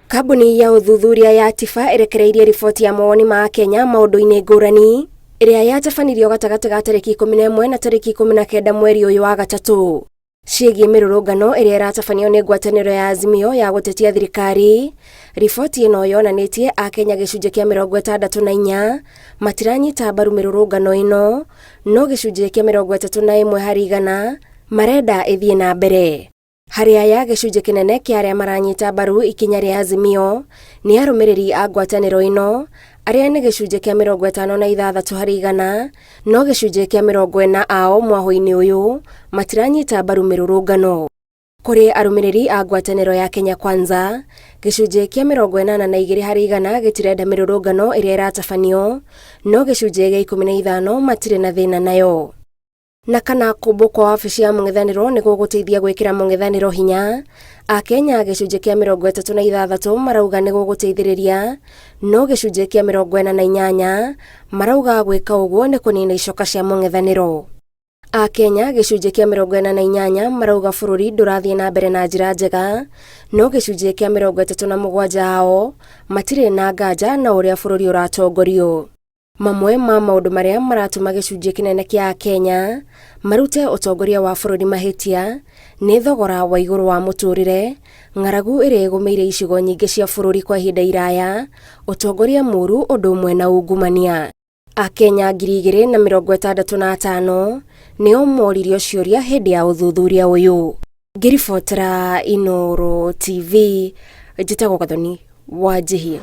Kambuni ya uthuthuria ya TIFA irekereirie riboti ya mawoni ma Kenya maundu-ini ngurani iria yatabanirio gatagati ga tariki 11 na tariki 19 mweri uyu wa gatatu ciĩgiĩ mĩrũrũngano iria iratabanio nĩ ngwatanĩro ya Azimio ya gũtetia thirikari. Riboti ĩno yonanĩtie Akenya gĩcunjĩ kĩa 64 matiranyita mbaru mĩrũrũngano ĩno, no gĩcunjĩ kĩa 31 harĩ igana marenda ĩthiĩ na mbere. Harĩ aya gĩcunjĩ kĩnene kĩa arĩa maranyita mbaru ikinya rĩa Azimio nĩ arũmĩrĩri a ngwatanĩro ĩno, arĩa nĩ gĩcunjĩ kĩa 56 harĩ igana, no gĩcunjĩ kĩa 40 ao mwahũ-inĩ ũyũ matiranyita mbaru mĩrũrũngano. Kũrĩ arũmĩrĩri a ngwatanĩro ya Kenya Kwanza, gĩcunjĩ kĩa 82 harĩ igana gĩtirenda mĩrũrũngano ĩrĩa ĩratabanio, no gĩcunjĩ gĩa 15 matirĩ na thĩna nayo. Na kana kũmbũ kwa wabici ya mũng'ethanĩro nĩ gũgũteithia gwĩkĩra mũng'ethanĩro hinya, Akenya gĩcunjĩ kĩa 36 marauga nĩ gũgũteithĩrĩria, no gĩcunjĩ kĩa 48 marauga gwĩka ũguo nĩ kũnina icoka cia mũng'ethanĩro. Akenya gĩcunjĩ kĩa 48 marauga bũrũri ndũrathiĩ na mbere na njĩra njega, no gĩcunjĩ kĩa 37 ao matirĩ na nganja na ũrĩa bũrũri ũratongorio. Mamwe ma maũndũ marĩa maratũma gĩcunjĩ kĩnene kĩa Akenya marute ũtongoria wa bũrũri mahĩtia nĩ thogora wa igũrũ wa mũtũrĩre, ng'aragu ĩrĩa ĩgũmĩire icigo nyingĩ cia bũrũri kwa ihinda iraya, ũtongoria mũũru ũndũ ũmwe na ungumania. Akenya 2065 nĩo moririo ciũria hĩndĩ ya ũthuthuria ũyũ. Ngĩribotera Inooro TV, njĩtagwo Gathoni Wanjihia.